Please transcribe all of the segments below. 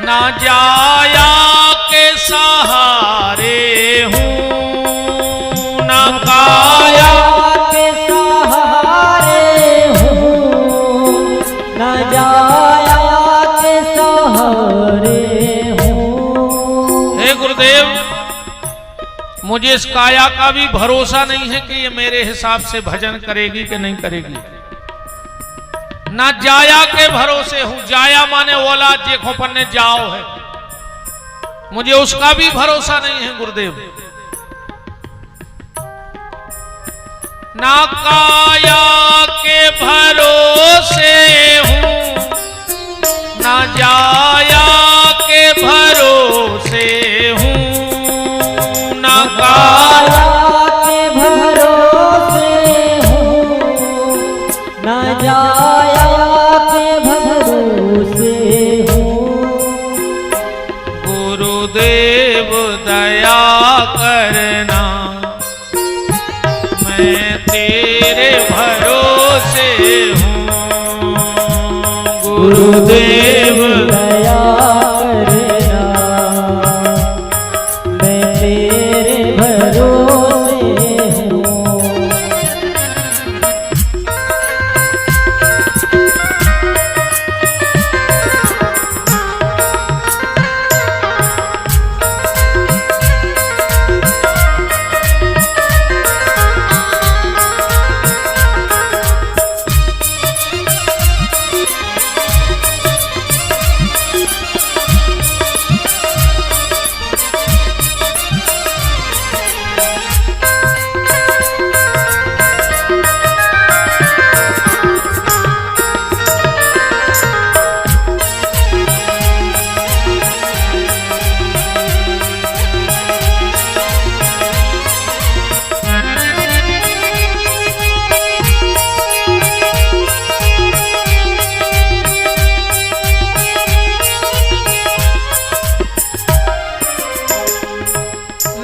ना जाया के सहारे हूँ, ना काया के सहारे हूँ, ना जाया के सहारे हूँ। हे गुरुदेव, मुझे इस काया का भी भरोसा नहीं है कि ये मेरे हिसाब से भजन करेगी कि नहीं करेगी। ना जाया के भरोसे हूं, जाया माने ओला देखो पन्ने जाओ है, मुझे उसका भी भरोसा नहीं है गुरुदेव। ना काया के भरोसे हूं, ना जाया के भरोसे हूं, ना काया के भरोसे हूँ, ना जाया के भरोसे हूँ। गुरुदेव दया करना, मैं तेरे भरोसे हूँ। गुरुदेव दया करना, मैं तेरे भरोसे हूँ।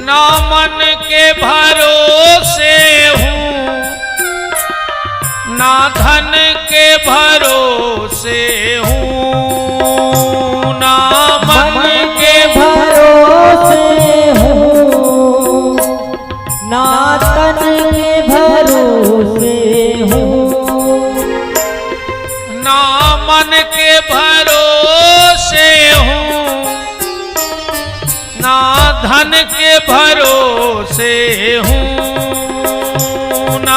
ना मन के भरोसे हूँ, ना धन के भरोसे हूँ, ना मन के भरोसे हूँ, ना तन के भरोसे हूँ। ना मन के भरोसे हूँ, ना धन के भरोसे हूँ, ना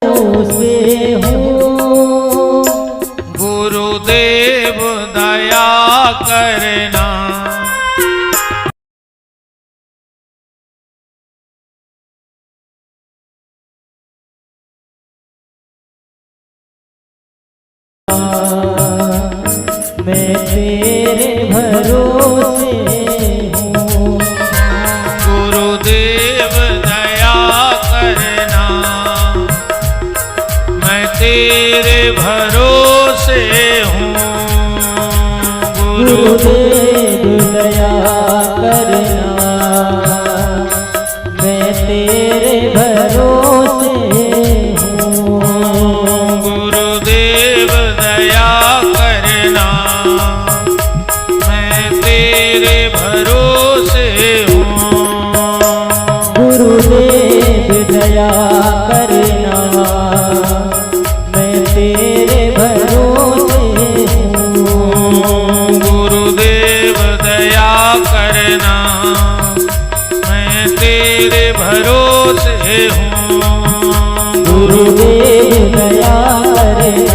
भरोसे हूँ। गुरुदेव दया करना, मैं तेरे भरोसे हूँ। गुरुदेव दया करना, मैं तेरे भरोसे हूँ। गुरुदेव दया करना, मैं तेरे भरोसे हूँ। गुरुदेव दया करना, मैं तेरे भरोसे हूँ। गुरुदेव दया करना, मैं तेरे भरोसे हूँ। गुरुदेव दया करना, मैं तेरे भरोसे हूँ। गुरुदेव दया करना,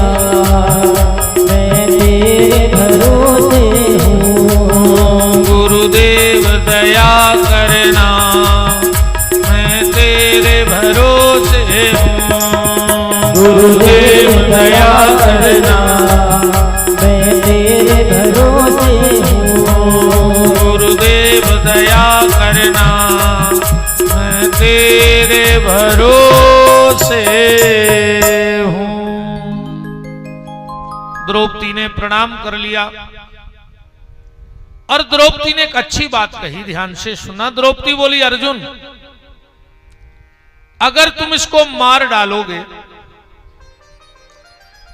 मैं तेरे भरोसे हूँ। गुरुदेव दया करना, मैं तेरे भरोसे हूँ। गुरुदेव दया करना, मैं तेरे भरोसे हूँ। गुरुदेव दया करना, मैं तेरे भरोसे हूँ। द्रौपदी ने प्रणाम कर लिया और द्रौपदी ने एक अच्छी बात कही, ध्यान से सुना। द्रौपदी बोली, अर्जुन अगर तुम इसको मार डालोगे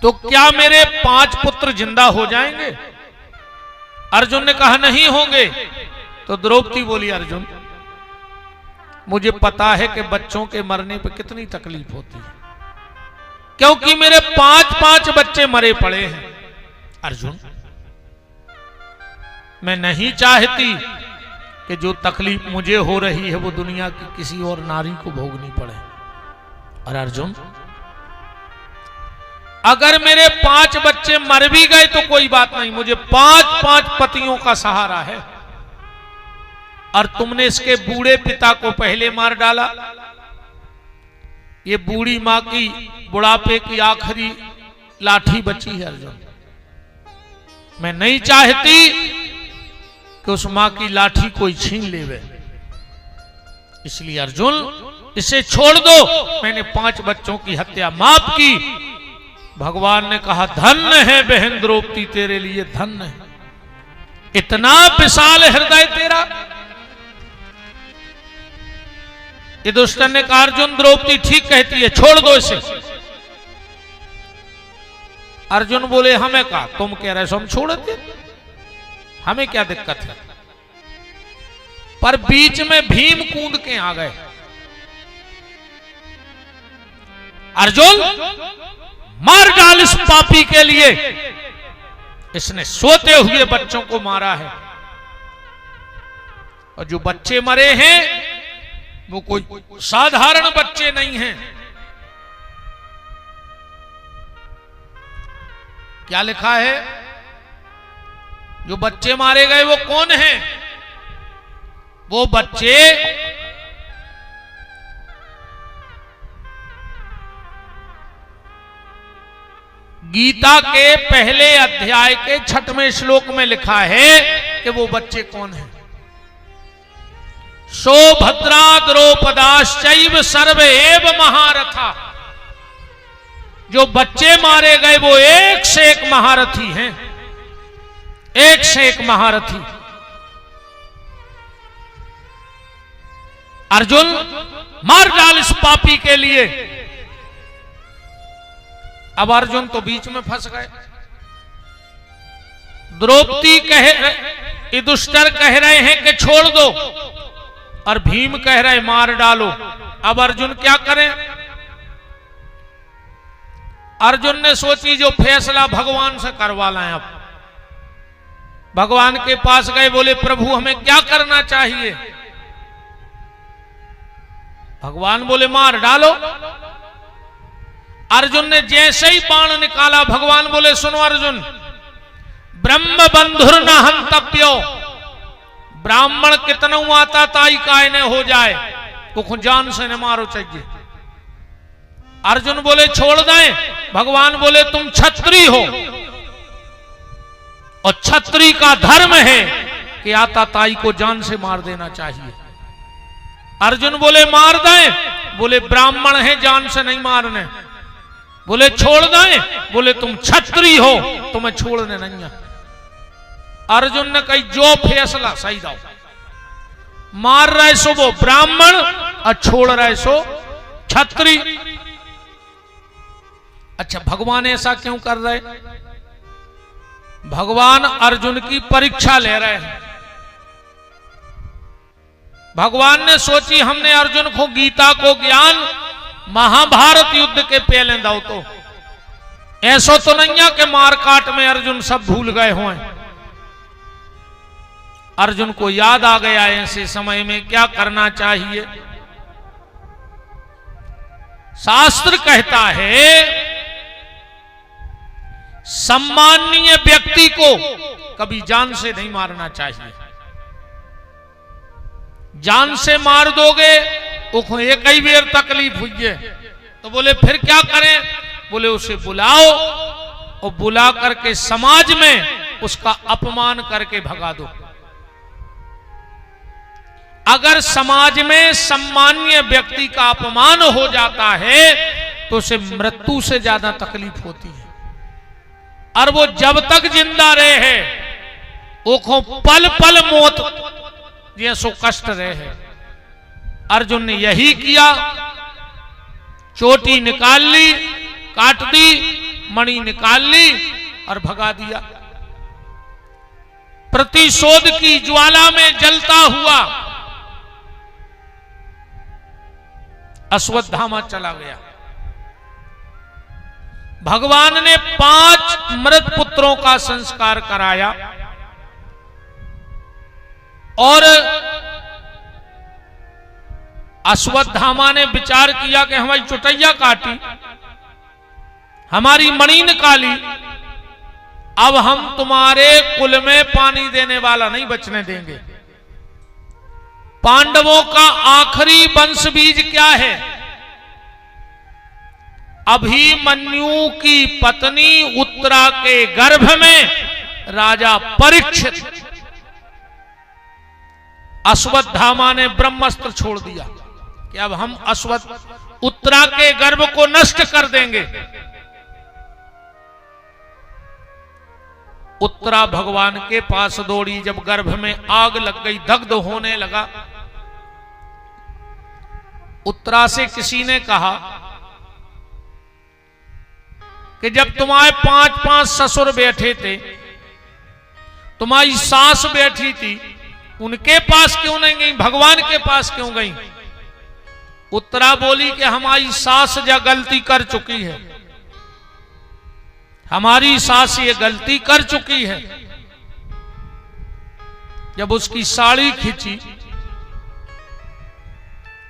तो क्या मेरे 5 पुत्र जिंदा हो जाएंगे? अर्जुन ने कहा नहीं होंगे। तो द्रौपदी बोली, अर्जुन मुझे पता है कि बच्चों के मरने पर कितनी तकलीफ होती है, क्योंकि मेरे 5 बच्चे मरे पड़े हैं। अर्जुन, मैं नहीं चाहती कि जो तकलीफ मुझे हो रही है वो दुनिया की किसी और नारी को भोगनी पड़े। और अर्जुन, अगर मेरे 5 बच्चे मर भी गए तो कोई बात नहीं, मुझे 5 पतियों का सहारा है। और तुमने इसके बूढ़े पिता को पहले मार डाला। ये बूढ़ी मां की बुढ़ापे की आखिरी लाठी बची है। अर्जुन, मैं नहीं चाहती कि उस मां की लाठी कोई छीन लेवे, इसलिए अर्जुन इसे छोड़ दो। मैंने 5 बच्चों की हत्या माफ की। भगवान ने कहा, धन्य है बहन द्रौपदी, तेरे लिए धन्य है, इतना विशाल हृदय तेरा। युधिष्ठिर ने कहा, अर्जुन द्रौपदी ठीक कहती है, छोड़ दो इसे। अर्जुन बोले, हमें कहा, तुम कह रहे हो हम छोड़ दे, हमें क्या दिक्कत है? पर बीच में भीम कूद के आ गए। अर्जुन, मार डाल इस पापी के लिए, इसने सोते हुए बच्चों को मारा है। और जो बच्चे मरे हैं वो कोई साधारण बच्चे नहीं हैं। क्या लिखा है? जो बच्चे मारे गए वो कौन हैं? वो बच्चे गीता के पहले अध्याय के 6वें श्लोक में लिखा है कि वो बच्चे कौन हैं। सौभद्रा द्रौपदाश्चैव सर्वे एव महारथा। जो बच्चे मारे गए वो एक से एक महारथी हैं, एक से एक महारथी। अर्जुन, मार डाल इस पापी के लिए। अब अर्जुन तो बीच में फंस गए। द्रौपदी युधिष्ठिर कह रहे हैं कि छोड़ दो, और भीम कह रहे मार डालो। अब अर्जुन क्या करें? अर्जुन ने सोची जो फैसला भगवान से करवा लाएं। अब भगवान के पास गए, बोले प्रभु हमें क्या करना चाहिए? भगवान बोले मार डालो। अर्जुन ने जैसे ही बाण निकाला, भगवान बोले सुनो अर्जुन, ब्रह्म बंधुर न हंतव्यो। ब्राह्मण कितना आता ताई काय ने हो जाए, तो जान से न मारो चाहिए। अर्जुन बोले छोड़ दें। भगवान बोले तुम क्षत्रिय हो, और क्षत्रिय का धर्म है कि आता ताई को जान से मार देना चाहिए। अर्जुन बोले मार दें। बोले ब्राह्मण है, जान से नहीं मारने। बोले छोड़ दें। बोले तुम क्षत्रिय हो, तुम्हें छोड़ने नहीं है। अर्जुन ने कही जो फैसला सही दो, मार रहे सो वो ब्राह्मण और छोड़ रहे सो क्षत्रिय। अच्छा, भगवान ऐसा क्यों कर रहे? भगवान अर्जुन की परीक्षा ले रहे हैं। भगवान ने सोची हमने अर्जुन को गीता को ज्ञान महाभारत युद्ध के पहले दो, तो ऐसा तो नहीं है कि मार काट में अर्जुन सब भूल गए हों। अर्जुन को याद आ गया ऐसे समय में क्या करना चाहिए। शास्त्र कहता है सम्माननीय व्यक्ति को कभी जान से नहीं मारना चाहिए। जान से मार दोगे उसको एक ही बेर तकलीफ हुई है, तो बोले फिर क्या करें? बोले उसे बुलाओ और बुला करके समाज में उसका अपमान करके भगा दो। अगर समाज में सम्माननीय व्यक्ति का अपमान हो जाता है तो उसे मृत्यु से ज्यादा तकलीफ होती है। और वो जब तक जिंदा रहे वो पल पल मौत जैसो कष्ट रहे। अर्जुन ने यही किया चोटी निकाल ली, काट दी, मणि निकाल ली और भगा दिया। प्रतिशोध की ज्वाला में जलता हुआ अश्वत्थामा चला गया। भगवान ने 5 मृत पुत्रों का संस्कार कराया और अश्वत्थामा ने विचार किया कि हमारी चुटैया काटी, हमारी मणि निकाली, अब हम तुम्हारे कुल में पानी देने वाला नहीं बचने देंगे। पांडवों का आखिरी वंश बीज क्या है? अभिमन्यु की पत्नी उत्तरा के गर्भ में राजा परीक्षित। अश्वत्थामा ने ब्रह्मास्त्र छोड़ दिया कि अब हम उत्तरा के गर्भ को नष्ट कर देंगे। उत्तरा भगवान के पास दौड़ी, जब गर्भ में आग लग गई, दग्ध होने लगा। उत्तरा से किसी ने कहा कि जब तुम्हारे 5-5 ससुर बैठे थे, तुम्हारी सास बैठी थी, उनके पास क्यों नहीं गई, भगवान के पास क्यों गई? उत्तरा बोली कि हमारी सास जो गलती कर चुकी है, हमारी सास ये गलती कर चुकी है। जब उसकी साड़ी खींची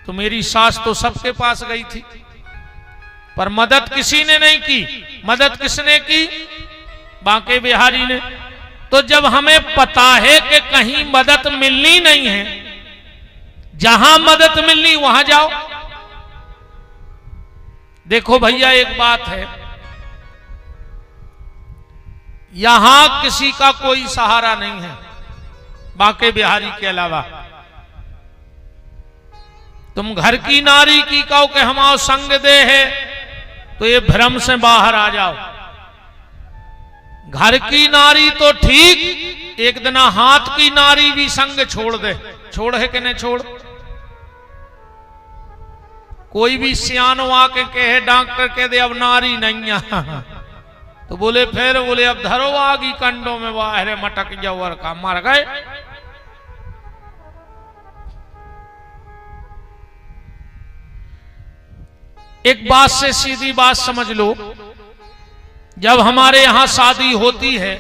तो मेरी सास तो सबके पास गई थी, पर मदद किसी ने नहीं की। मदद किसने की? बांके बिहारी ने। तो जब हमें पता है कि कहीं मदद मिलनी नहीं है, जहां मदद मिलनी वहां जाओ। देखो भैया, एक बात है, यहां किसी का कोई सहारा नहीं है बांके बिहारी के अलावा। तुम घर की नारी की कहो कि हम आओ संग दे है, तो ये भ्रम से बाहर आ जाओ। घर की नारी तो ठीक, एक दिन हाथ की नारी भी संग छोड़ दे। छोड़ है कि नहीं छोड़? कोई भी सियानो आके कहे, डॉक्टर कह दे अब नारी नहीं है, तो बोले फिर बोले अब धरो आगी कंडों में, वाहरे मटक जवर का मर गए। एक बात से सीधी बात समझ लो, जब हमारे यहां शादी होती है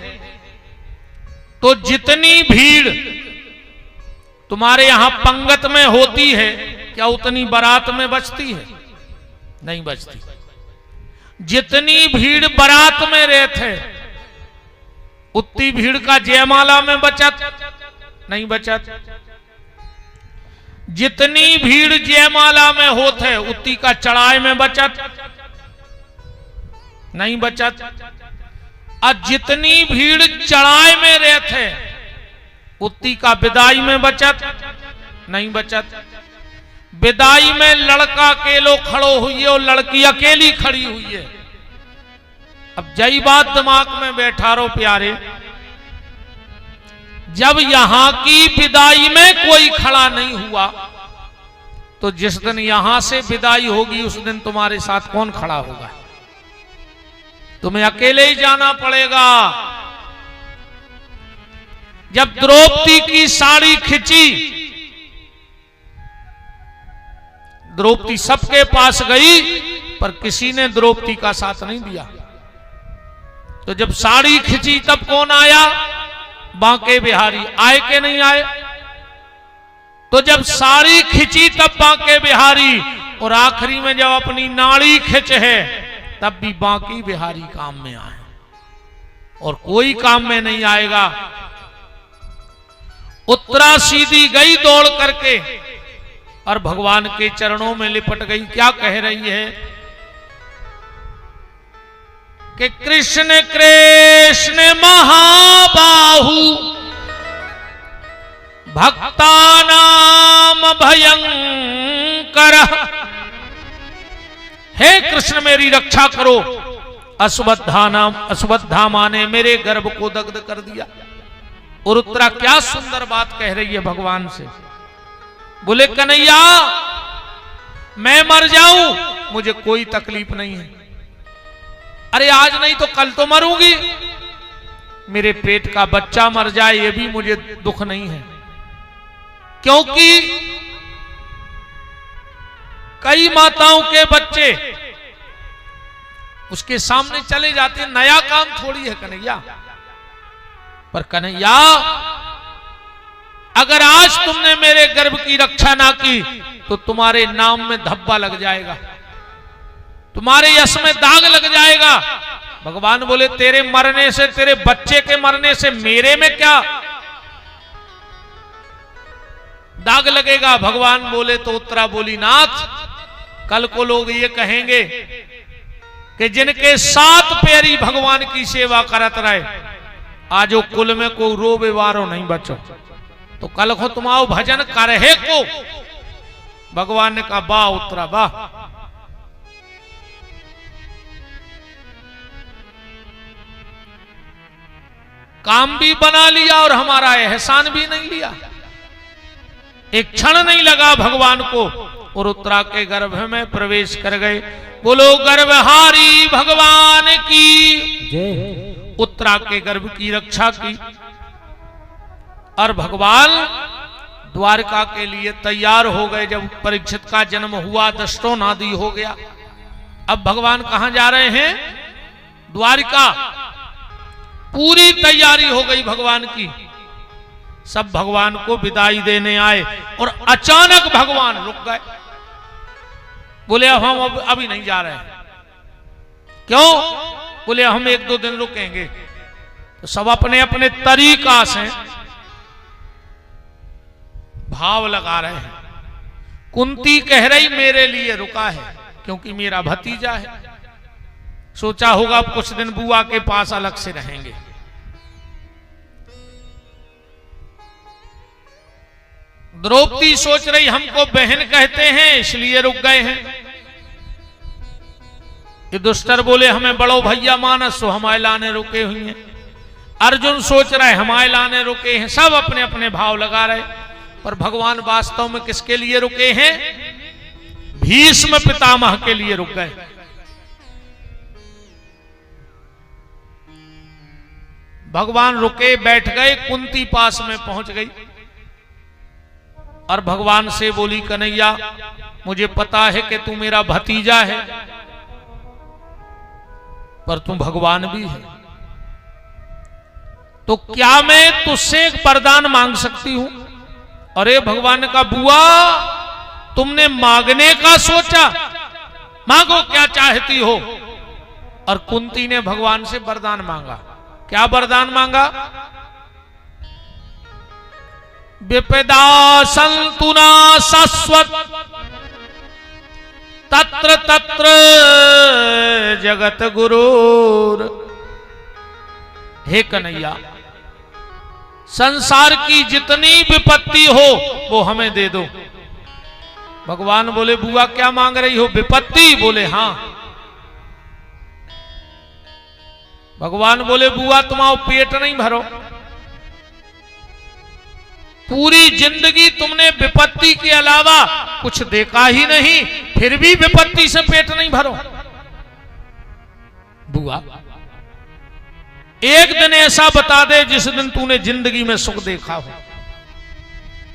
तो जितनी भीड़ तुम्हारे यहां पंगत में होती है, क्या उतनी बारात में बचती है? नहीं बचती। जितनी भीड़ बारात में रहते, उतनी भीड़ का जयमाला में बचत नहीं बचत। जितनी भीड़ जयमाला में होते, उतनी का चढ़ाई में बचत नहीं बचत। और जितनी भीड़ चढ़ाई में रहते, उतनी का विदाई में बचत नहीं बचत। विदाई में लड़का अकेलो खड़ो हुई है और लड़की अकेली खड़ी हुई है। अब जई बात दिमाग में बैठा रहो प्यारे, जब यहां की विदाई में कोई खड़ा नहीं हुआ, तो जिस दिन यहां से विदाई होगी उस दिन तुम्हारे साथ कौन खड़ा होगा? तुम्हें अकेले ही जाना पड़ेगा। जब द्रौपदी की साड़ी खिंची, द्रौपदी सबके पास गई, पर किसी ने द्रौपदी का साथ नहीं दिया। तो जब साड़ी खिंची तब कौन आया? बांके बिहारी। आए के नहीं आए? तो जब साड़ी खिंची तब बांके बिहारी, और आखिरी में जब अपनी नाड़ी खिंच है तब भी बांके बिहारी काम में आए, और कोई काम में नहीं आएगा। उत्तरा सीधी गई दौड़ करके और भगवान के चरणों में लिपट गई। क्या कह रही है कि कृष्ण कृष्ण महाबाहु भक्तानाम भयंकर। हे कृष्ण मेरी रक्षा करो, अश्वत्थामा ने मेरे गर्भ को दग्ध कर दिया। और उत्तरा क्या सुंदर बात कह रही है भगवान से। बोले कन्हैया, मैं मर जाऊं मुझे कोई तकलीफ नहीं है। अरे आज नहीं तो कल तो मरूंगी, मेरे पेट का बच्चा मर जाए ये भी मुझे दुख नहीं है, क्योंकि कई माताओं के बच्चे उसके सामने चले जाते हैं, नया काम थोड़ी है कन्हैया। पर कन्हैया अगर आज तुमने मेरे गर्भ की रक्षा ना की तो तुम्हारे नाम में धब्बा लग जाएगा, तुम्हारे यश में दाग लग जाएगा। भगवान बोले तेरे मरने से, तेरे बच्चे के मरने से मेरे में क्या दाग लगेगा। भगवान बोले तो उत्तरा बोली नाथ, कल को लोग ये कहेंगे कि जिनके 7 पैरी भगवान की सेवा करत रहे, आज वो कुल में को रोबे वारो नहीं बचो, तो कल को तुम्हारो भजन करहे को। भगवान ने कहा वाह उत्तरा वाह, काम भी बना लिया और हमारा एहसान भी नहीं लिया, एक क्षण नहीं लगा भगवान को, और उत्तरा के गर्भ में प्रवेश कर गए। बोलो गर्भहारी भगवान की जय। उत्तरा के गर्भ की रक्षा की और भगवान द्वारका के लिए तैयार हो गए। जब परीक्षित का जन्म हुआ, दष्टोनादि हो गया, अब भगवान कहां जा रहे हैं? द्वारका। पूरी तैयारी हो गई भगवान की, सब भगवान को विदाई देने आए और अचानक भगवान रुक गए। बोले अब हम अभी नहीं जा रहे हैं। क्यों? बोले हम 1-2 दिन रुकेंगे। तो सब अपने अपने तरीका से भाव लगा रहे हैं। कुंती कह रही मेरे लिए रुका है क्योंकि मेरा भतीजा है, सोचा होगा अब कुछ दिन बुआ के पास अलग से रहेंगे। द्रौपदी सोच रही हमको बहन कहते हैं इसलिए रुक गए हैं। युधिष्ठिर बोले हमें बड़ो भैया मानस, सो हमारे लाने रुके हुए हैं। अर्जुन सोच रहे हमारे लाने रुके हैं। सब अपने अपने भाव लगा रहे, पर भगवान वास्तव में किसके लिए रुके हैं? भीष्म पितामह के लिए रुक गए। भगवान रुके, बैठ गए, कुंती पास में पहुंच गई और भगवान से बोली कन्हैया मुझे पता है कि तू मेरा भतीजा है, पर तू भगवान भी है, तो क्या मैं तुझसे एक वरदान मांग सकती हूं? अरे भगवान ने कहा बुआ तुमने मांगने का सोचा, मांगो क्या चाहती हो। और कुंती ने भगवान से वरदान मांगा। क्या वरदान मांगा? विपदा संतुना शाश्वत तत्र तत्र जगत गुरुर। हे कन्हैया संसार की जितनी विपत्ति हो वो हमें दे दो। भगवान बोले बुआ क्या मांग रही हो? विपत्ति? बोले हां। भगवान बोले बुआ तुम्हारा पेट नहीं भरो, पूरी जिंदगी तुमने विपत्ति के अलावा कुछ देखा ही नहीं, फिर भी विपत्ति से पेट नहीं भरो। बुआ एक दिन ऐसा बता दे जिस दिन तूने जिंदगी में सुख देखा हो।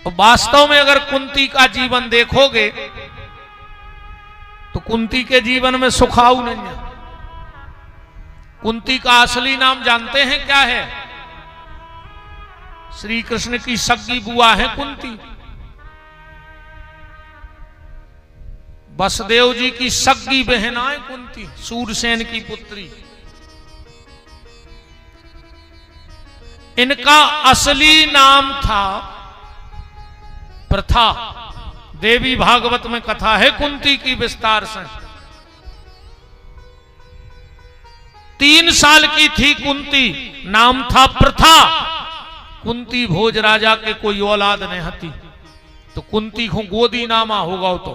तो वास्तव में अगर कुंती का जीवन देखोगे तो कुंती के जीवन में सुखाऊ नहीं है। कुंती का असली नाम जानते हैं क्या है? श्री कृष्ण की सगी बुआ है कुंती। वसुदेव जी की सगी बहन है कुंती, सूरसेन की पुत्री। इनका असली नाम था प्रथा। देवी भागवत में कथा है कुंती की विस्तार से। 3 साल की थी कुंती, नाम था प्रथा। कुंती भोज राजा के कोई औलाद नहीं हती, तो कुंती को गोदी नामा होगा। तो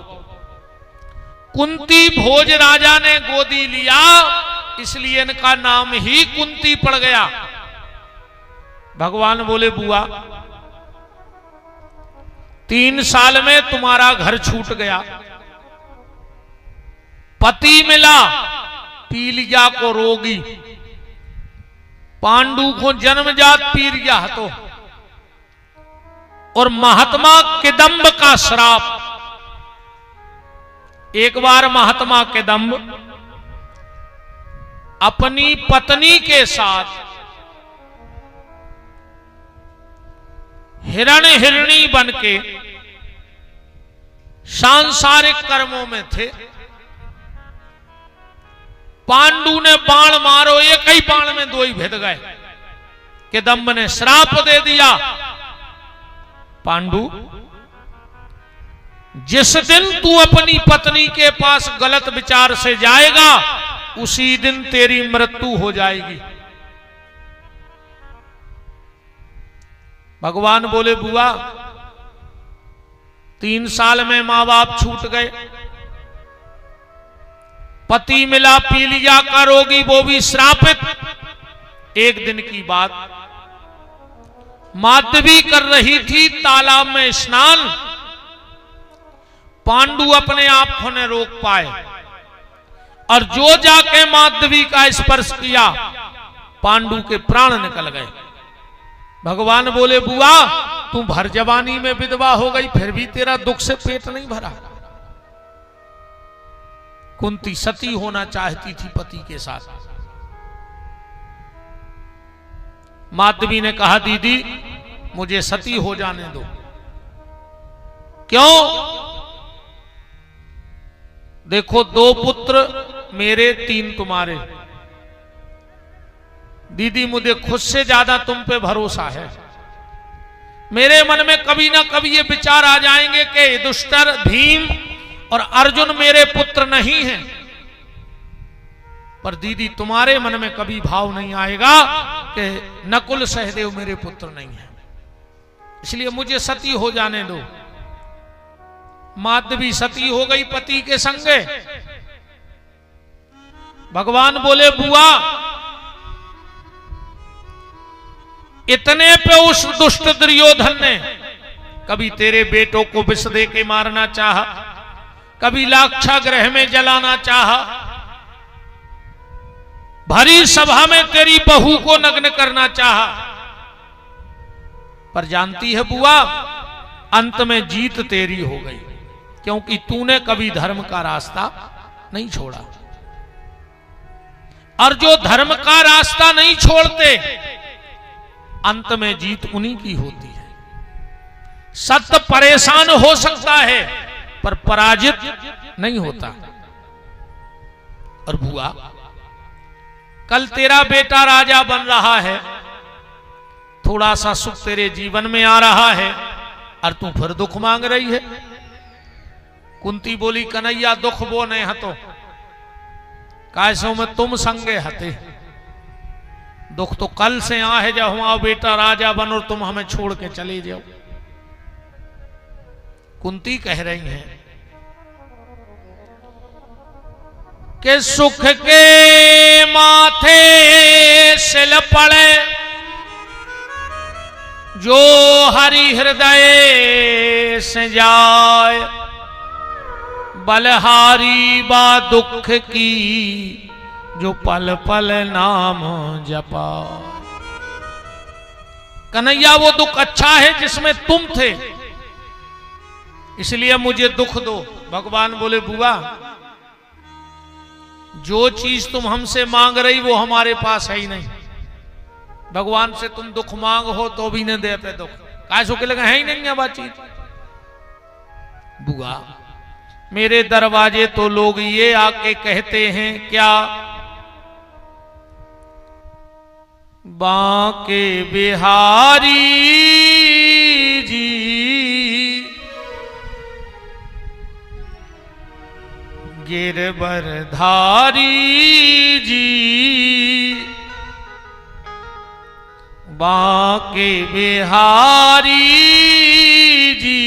कुंती भोज राजा ने गोदी लिया, इसलिए इनका नाम ही कुंती पड़ गया। भगवान बोले बुआ 3 साल में तुम्हारा घर छूट गया, पति मिला, पीलिया को रोगी, पांडु को जन्मजात पीलिया तो, और महात्मा किदंब का श्राप। एक बार महात्मा किदंब अपनी पत्नी के साथ हिरणी बनके सांसारिक कर्मों में थे। पांडु ने बाण मारो, एक ही बाण में दो ही भेद गए। किदंब ने श्राप दे दिया, पांडु जिस दिन तू अपनी पत्नी के पास गलत विचार से जाएगा उसी दिन तेरी मृत्यु हो जाएगी। भगवान बोले बुआ 3 साल में मां बाप छूट गए, पति मिला पीलिया का रोगी, वो भी श्रापित। एक दिन की बात, माधवी कर रही थी तालाब में स्नान, पांडु अपने आंखों ने रोक पाए और जो जाके माधवी का स्पर्श किया पांडु के प्राण निकल गए। भगवान बोले बुआ तू भर जवानी में विधवा हो गई, फिर भी तेरा दुख से पेट नहीं भरा। कुंती सती होना चाहती थी पति के साथ। माधवी ने कहा दीदी मुझे सती हो जाने दो। क्यों? देखो 2 पुत्र मेरे, 3 तुम्हारे। दीदी मुझे खुद से ज्यादा तुम पे भरोसा है। मेरे मन में कभी ना कभी ये विचार आ जाएंगे कि युधिष्ठिर, भीम और अर्जुन मेरे पुत्र नहीं हैं, पर दीदी तुम्हारे मन में कभी भाव नहीं आएगा कि नकुल सहदेव मेरे पुत्र नहीं है, इसलिए मुझे सती हो जाने दो। माधवी सती हो गई पति के संगे। भगवान बोले बुआ इतने पे उस दुष्ट दुर्योधन ने कभी तेरे बेटों को विष दे के मारना चाहा, कभी लाक्षागृह में जलाना चाहा, भरी सभा में तेरी बहू को नग्न करना चाहा, पर जानती है बुआ अंत में जीत तेरी हो गई, क्योंकि तूने कभी धर्म का रास्ता नहीं छोड़ा। और जो धर्म का रास्ता नहीं छोड़ते अंत में जीत उन्हीं की होती है। सत्य परेशान हो सकता है पर पराजित नहीं होता। और बुआ कल तेरा बेटा राजा बन रहा है, थोड़ा सा सुख तेरे जीवन में आ रहा है और तू फिर दुख मांग रही है। कुंती बोली कन्हैया दुख वो नहीं हतो कैसो में तुम संगे हते, दुख तो कल से आ है जब हमारा बेटा राजा बनो और तुम हमें छोड़ के चले जाओ। कुंती कह रही हैं कि सुख के माथे सिल पड़े जो हरि हृदय से जाए, बलहारी बा दुख की जो पल पल नाम जपा। कन्हैया वो दुख अच्छा है जिसमें तुम थे, इसलिए मुझे दुख दो। भगवान बोले बुआ जो चीज तुम हमसे मांग रही वो हमारे पास है ही नहीं। भगवान से तुम दुख मांग हो तो भी न दे पे दुख, कासो के लगे है ही नहीं है बातचीत। बुआ मेरे दरवाजे तो लोग ये आके कहते हैं क्या, बांके बिहारी जी गिरबरधारी जी, बांके बिहारी जी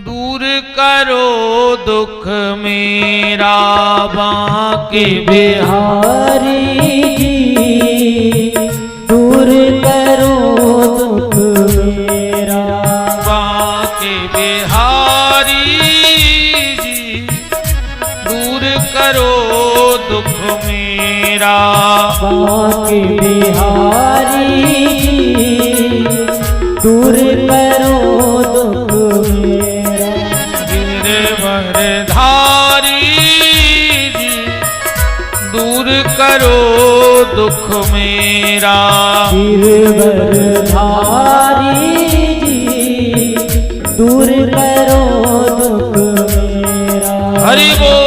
दूर करो दुख मेरा, बांके बिहारी जी दूर करो दुख मेरा, बांके बिहारी जी करो दुख मेरा। बांके बिहारी जी दूर करो दुख मेरा। गिरवरधारी जी दूर करो दुख मेरा। गिरवरधारी जी दूर करो दुख मेरा। हरि बोल।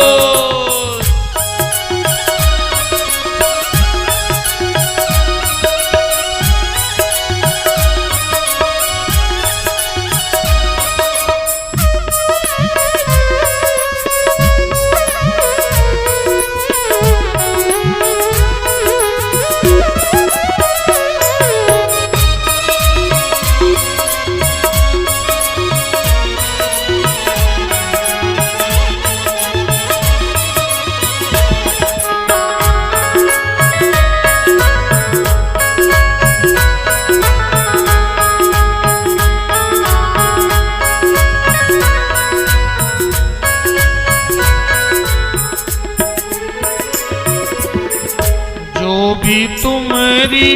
भी तुम्हारी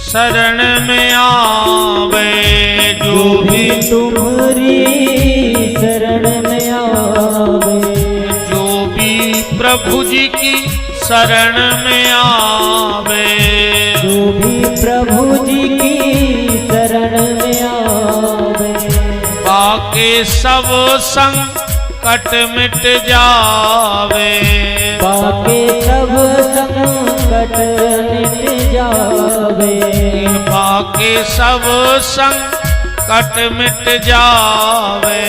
शरण में आवे। जो भी तुम्हारी शरण में आवे। जो भी प्रभु जी की शरण में आवे। जो भी प्रभु जी की शरण में आवे। बाके सब संकट मिट जावे। बाके सब संकट मिट जावे। बाके सब संकट मिट जावे।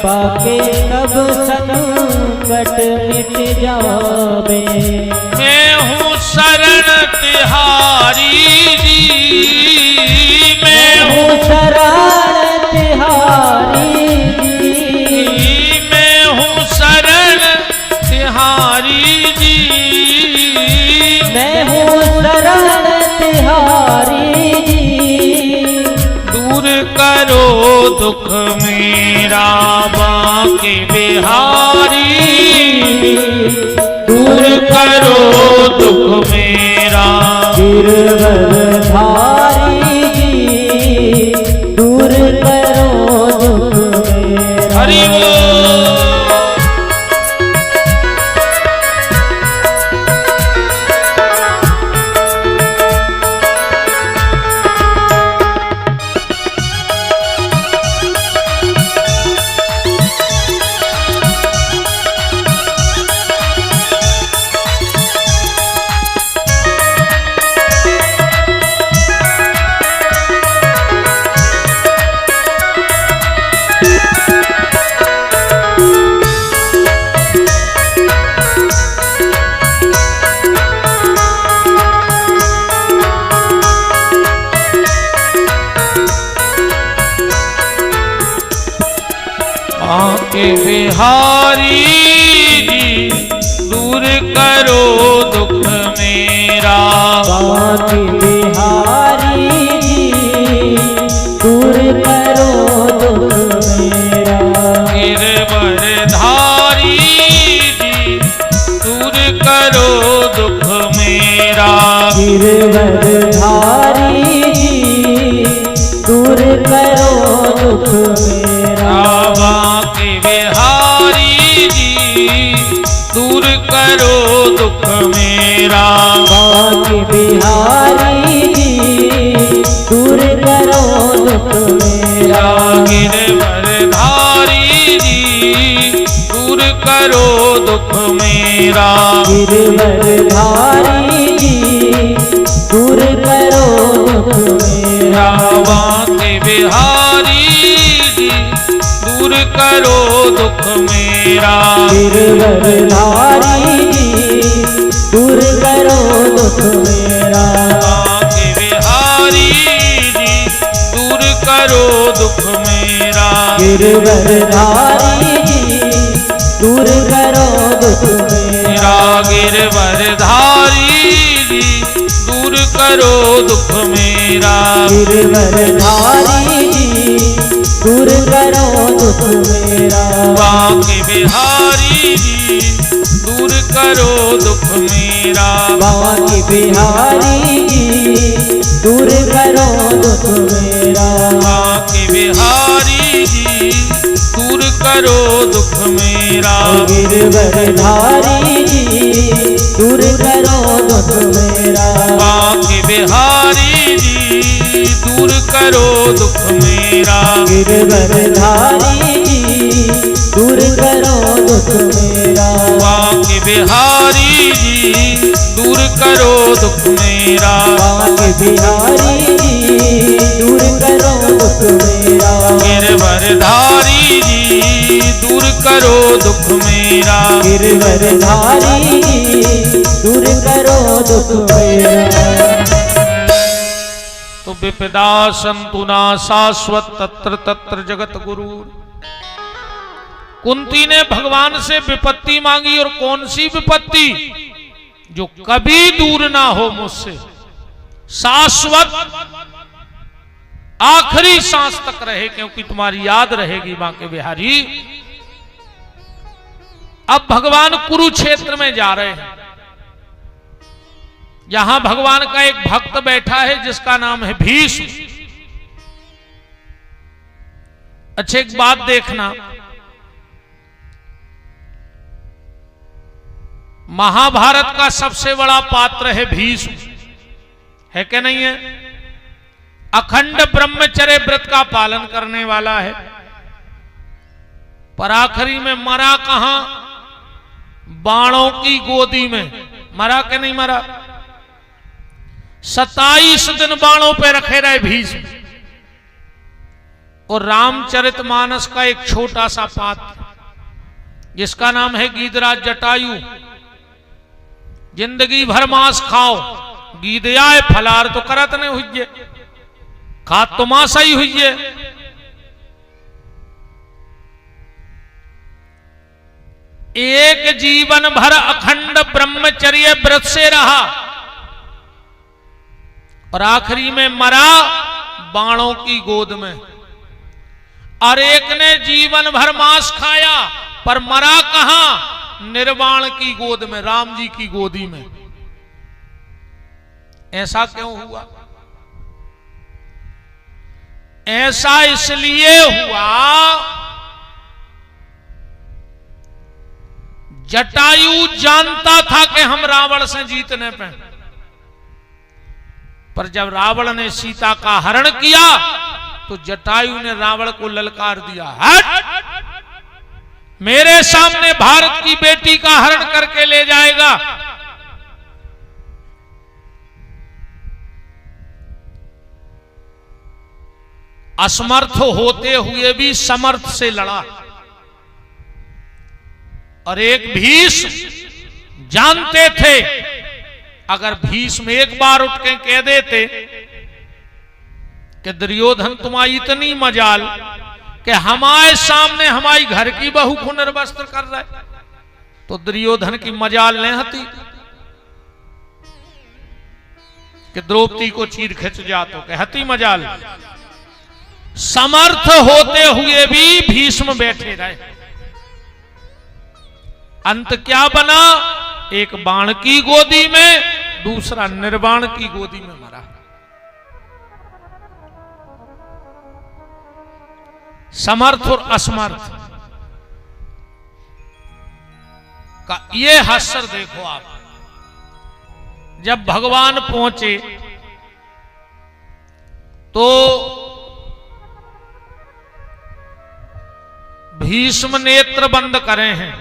बाके सब संकट मिट जावे। मैं हूँ शरण तिहारी जी। मैं हूँ शरण तिहारी जी। मैं हूँ शरण तिहारी जी। मैं हूँ शरण तिहारी जी। दूर करो दुख मेरा बांके बिहारी। दूर करो दुख मेरा। गिरवरधारी जी दूर करो दुख मेरा। हरि बोल। बांके बिहारी जी दूर करो दुख मेरा। बांके बिहारी जी दूर करो दुख मेरा। गिरवरधारी जी दूर करो दुख मेरा। गिरवरधारी जी दूर करो दुख मेरा। बांके बिहारी जी दूर करो दुख मेरा। बांके बिहारी जी दूर करो दुख मेरा। गिरवरधारी जी दूर करो दुख मेरा। गिरवरधारी जी दूर करो दुख मेरा। बांके बिहारी जी दूर करो दुख मेरा। गिरवरधारी जी दूर करो दुख मेरा। बांके बिहारी जी दूर करो दुख मेरा। गिरवरधारी जी दूर करो दुख मेरा। गिरवरधारी जी दूर करो दुख मेरा। गिरवरधारी जी दूर करो दुख मेरा। बांके बिहारी जी दूर करो दुख मेरा। बांके बिहारी जी दूर करो दुख मेरा। बांके बिहारी जी दूर करो दुख मेरा। गिरवरधारी जी दूर करो दुख मेरा। बांके बिहारी जी दूर करो दुख मेरा। गिरवरधारी जी दूर करो दुख मेरा। बांके बिहारी जी दूर करो दुख मेरा। बांके बिहारी जी दूर करो दुख मेरा। गिरवरधारी जी दूर करो दुख मेरा। गिरवरधारी जी दूर करो दुख मेरा। तो विपदा संतुना शाश्वत तत्र तत्र जगत गुरु। कुंती ने भगवान से विपत्ति मांगी, और कौन सी विपत्ति? जो कभी दूर ना हो मुझसे, शाश्वत आखिरी सांस तक रहे, क्योंकि तुम्हारी याद रहेगी बांके बिहारी। अब भगवान कुरुक्षेत्र में जा रहे हैं। यहां भगवान का एक भक्त बैठा है जिसका नाम है भीष्म। अच्छे एक बात देखना, महाभारत का सबसे बड़ा पात्र है भीष्म, है क्या नहीं है? अखंड ब्रह्मचर्य व्रत का पालन करने वाला है, पर आखिरी में मरा कहां? बाणों की गोदी में मरा के नहीं मरा? 27 दिन बाणों पे रखे रहे भीष्म। और रामचरितमानस का एक छोटा सा पात्र जिसका नाम है गीधराज जटायु, जिंदगी भर मांस खाओ, गीदयाए फलार तो करत नहीं हुई, खा तो मांस ही हुई। एक जीवन भर अखंड ब्रह्मचर्य व्रत से रहा, और आखिरी में मरा बाणों की गोद में। और एक ने जीवन भर मांस खाया, पर मरा कहां? निर्वाण की गोद में, राम जी की गोदी में। ऐसा क्यों हुआ? ऐसा इसलिए हुआ, जटायु जानता था कि हम रावण से जीतने पे, पर जब रावण ने सीता का हरण किया तो जटायु ने रावण को ललकार दिया, हट! मेरे सामने भारत की बेटी का हरण करके ले जाएगा। असमर्थ होते हुए भी समर्थ से लड़ा। और एक भीष्म जानते थे, अगर भीष्म एक बार उठ के कह देते कि दुर्योधन तुम्हारी इतनी मजाल कि हमारे सामने हमारी घर की बहू को निर्वस्त्र कर रहा है, तो दुर्योधन की मजाल नहीं होती कि द्रौपदी को चीर खिंच जा, तो कहती मजाल। समर्थ होते हुए भी भीष्म बैठे रहे। अंत क्या बना? एक बाण की गोदी में, दूसरा निर्वाण की गोदी में मरा। समर्थ और असमर्थ का ये हास्य देखो आप। जब भगवान पहुंचे तो भीष्म नेत्र बंद करे हैं।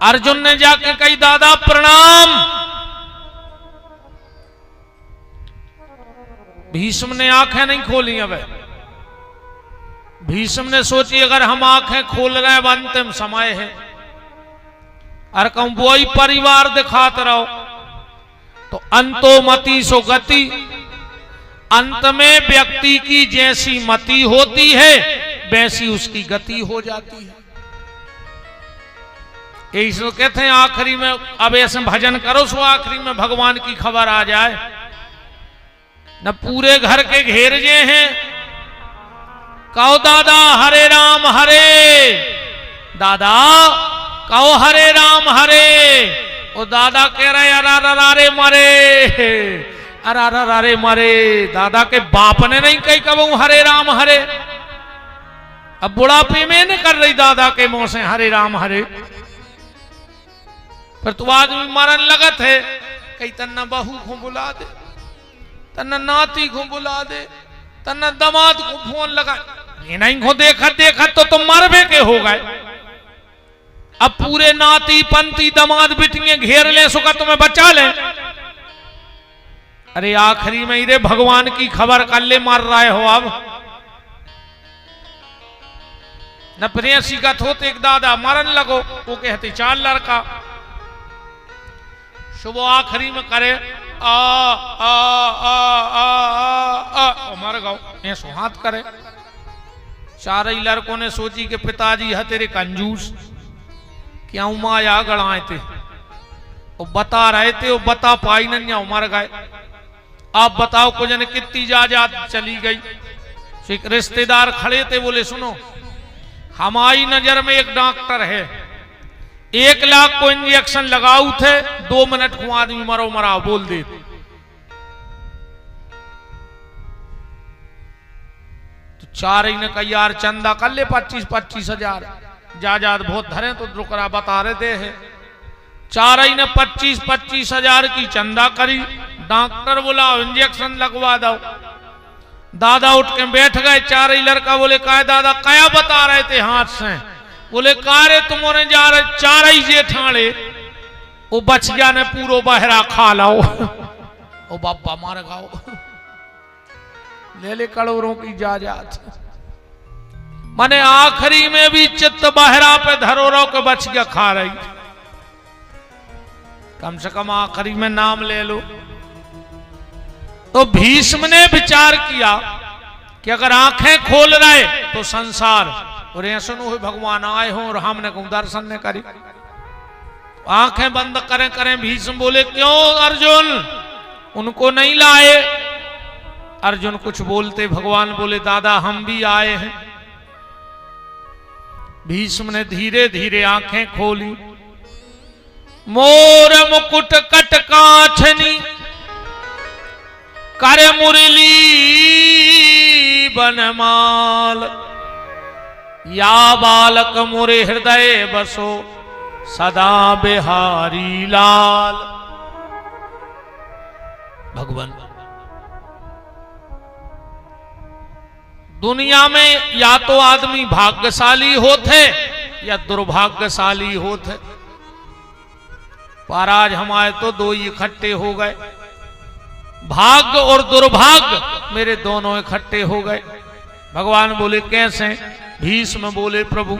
अर्जुन ने जाके कही, दादा प्रणाम। भीष्म ने आंखें नहीं खोली। अब भीष्म ने सोची, अगर हम आंखें खोल रहे हैं, अंतिम समय है, और कहूं वही परिवार दिखाते रहो, तो अंतो मति सो गति। अंत में व्यक्ति की जैसी मति होती है वैसी उसकी गति हो जाती है। यही कहते हैं आखिरी में अब ऐसे भजन करो सो आखिरी में भगवान की खबर आ जाए। न पूरे घर के घेर जे हैं, कहो दादा हरे राम हरे। दादा कहो हरे राम हरे। वो दादा कह रहे अरे मरे, अरे मरे। दादा के बाप ने नहीं कही कहूं हरे राम हरे। अब बुढ़ापे में नहीं कर रही दादा के मुंह से हरे राम हरे। फिर तू आदमी मरन लगत है, कहीं तन्ना बहू को बुला दे, तन्ना नाती को बुला दे, तन्ना दामाद को फोन लगा। नहीं को देखत देखत तो तुम मरबे के हो गए। अब पूरे नाती पंती दामाद बिटियां घेर ले सुखा तुम्हें बचा ले। अरे आखिरी में इरे भगवान की खबर कर ले मार रहे हो। अब न प्रेसी का थोते एक दादा मरन लगो, वो कहते 4 लड़का सुबह आखिरी में करे आ आ आ आ आ, आ मर गो ऐसो हाथ करे। 4 ही लड़कों ने सोची कि पिताजी है तेरे कंजूस, क्या माया गड़ाए थे। वो बता रहे थे, वो बता पाई नहीं, मर गए। आप बताओ कुछ ने कितनी जायदाद चली गई। एक रिश्तेदार खड़े थे, बोले सुनो हमारी नजर में एक डॉक्टर है, 1 लाख को इंजेक्शन लगाऊ थे, 2 मिनट को आदमी मरो मरा बोल दे। तो 4 ही ने कहा यार चंदा कर ले 25-25 हजार, जायदाद बहुत धरे तो रुकरा बता रहे थे है। 4 ही ने 25-25 हजार की चंदा करी। डॉक्टर बोला इंजेक्शन लगवा दो। दादा उठ के बैठ गए। 4 ही लड़का बोले का दादा क्या बता रहे थे हाथ से। बोले का रे तुम्हारे जा रहे 4 ही जेठाने वो बचिया ने पूरो बहरा खा लाओ। ओ बापा मार गाओ, ले ले करोड़ों की जायदाद। माने आखिरी में भी चित्त बहरा पे धरोरों के बचिया खा रही। कम से कम आखिरी में नाम ले लो। तो भीष्म ने विचार किया कि अगर आंखें खोल रहे तो संसार और ऐसा हो भगवान आए हो और हमने कहूं दर्शन ने करी। आंखें बंद करें करें। भीष्म बोले क्यों अर्जुन उनको नहीं लाए। अर्जुन कुछ बोलते, भगवान बोले दादा हम भी आए हैं। भीष्म ने धीरे धीरे आंखें खोली। मोर मुकुट कट काछनी कर मुरली बनमाल, या बालक मुरे हृदय बसो सदा बिहारी लाल। भगवान दुनिया में या तो आदमी भाग्यशाली होते या दुर्भाग्यशाली होते, पर आज हमारे तो 2 ही इकट्ठे हो गए। भाग्य और दुर्भाग्य मेरे दोनों इकट्ठे हो गए। भगवान बोले कैसे। भीष्म बोले प्रभु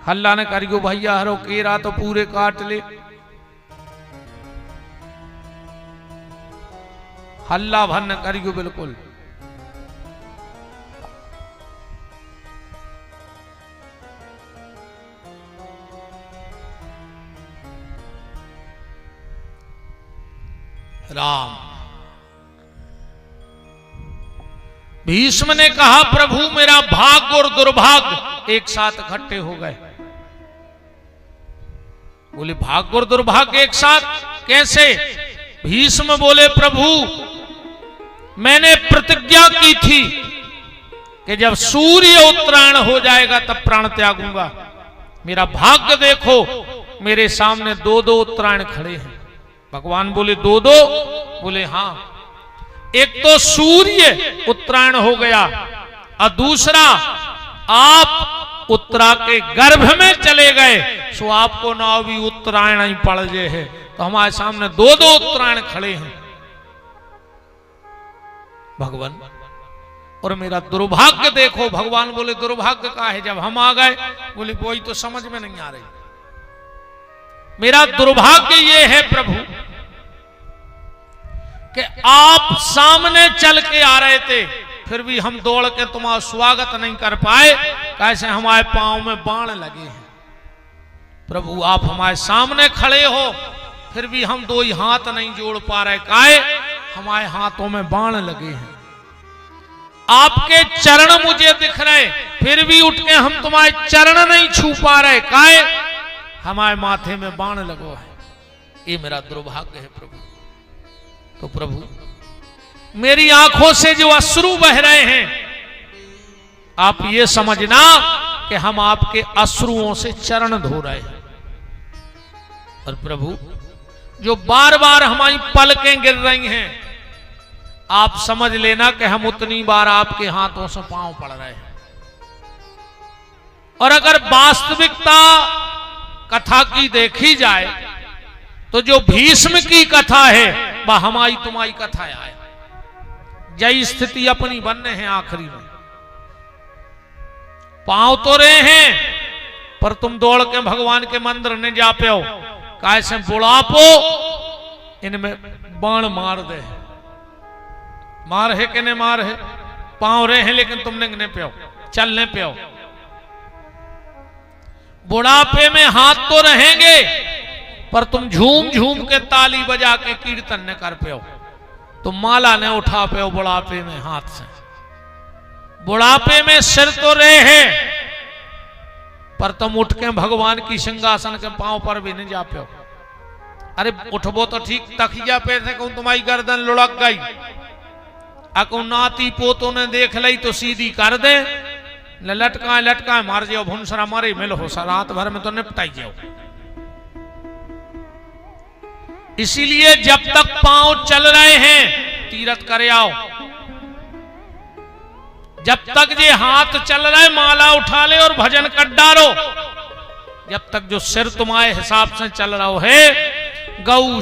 हल्ला ने करियो भैया हरो केरा तो पूरे काट ले। हल्ला भन करियो बिल्कुल। राम भीष्म ने कहा प्रभु मेरा भाग्य और दुर्भाग्य एक साथ इकट्ठे हो गए। बोले भाग्य और दुर्भाग्य एक साथ कैसे। भीष्म बोले प्रभु मैंने प्रतिज्ञा की थी कि जब सूर्य उत्तरायण हो जाएगा तब प्राण त्यागूंगा। मेरा भाग्य देखो मेरे सामने 2-2 उत्तरायण खड़े हैं। भगवान बोले 2-2। बोले हाँ, एक तो सूर्य उत्तरायण हो गया और दूसरा आप उत्तरा के गर्भ में चले गए, सो आपको ना भी उत्तरायण ही पड़ गए है। तो हमारे सामने 2-2 उत्तरायण खड़े हैं भगवान। और मेरा दुर्भाग्य देखो। भगवान बोले दुर्भाग्य का है जब हम आ गए। बोले वही तो समझ में नहीं आ रही। मेरा दुर्भाग्य ये है प्रभु कि आप सामने चल के आ रहे थे, फिर भी हम दौड़ के तुम्हारा स्वागत नहीं कर पाए। कैसे हमारे पांव में बाण लगे हैं। प्रभु आप हमारे सामने खड़े हो, फिर भी हम 2 ही हाथ नहीं जोड़ पा रहे। काहे हमारे हाथों में बाण लगे हैं। आपके चरण मुझे दिख रहे, फिर भी उठ के हम तुम्हारे चरण नहीं छू पा रहे, काहे? हमारे माथे में बाण लगो है, ये मेरा दुर्भाग्य है प्रभु। तो प्रभु मेरी आंखों से जो अश्रु बह रहे हैं, आप ये समझना कि हम आपके अश्रुओं से चरण धो रहे हैं। और प्रभु जो बार बार हमारी पलकें गिर रही हैं, आप समझ लेना कि हम उतनी बार आपके हाथों से पांव पड़ रहे हैं। और अगर वास्तविकता कथा की देखी जाए तो जो भीष्म की कथा है वह हमारी तुम्हारी कथा है। यही स्थिति अपनी बनने हैं आखिरी में। पांव तो रहे हैं पर तुम दौड़ के भगवान के मंदिर ने जा पे हो, कैसे बुढ़ापो इनमें बाण मार दे। मार है कि नहीं मार है? पांव रहे हैं लेकिन तुमने ने पे हो, चलने पे हो। बुढ़ापे में हाथ तो रहेंगे पर तुम झूम झूम के ताली बजा के कीर्तन न कर पे हो, तुम माला ने उठा पे हो बुढ़ापे में हाथ से। बुढ़ापे में सिर तो रहे हैं पर तुम उठ के भगवान की सिंहासन के पांव पर भी नहीं जा पे हो। अरे उठबो तो ठीक, तकिया पे थे कहूं तुम्हारी गर्दन लुढ़क गई, अको नाती पोतों ने देख ली तो सीधी कर दे, लटकाए लटकाए मार जाओ, भुनसरा मारे मिल हो सा, रात भर में तो निपटाई जाओ। इसीलिए जब तक पांव चल रहे हैं तीरथ करे आओ, जब तक ये हाथ चल रहा है माला उठा ले और भजन कर डालो, जब तक जो सिर तुम्हारे हिसाब से चल रहा है गौ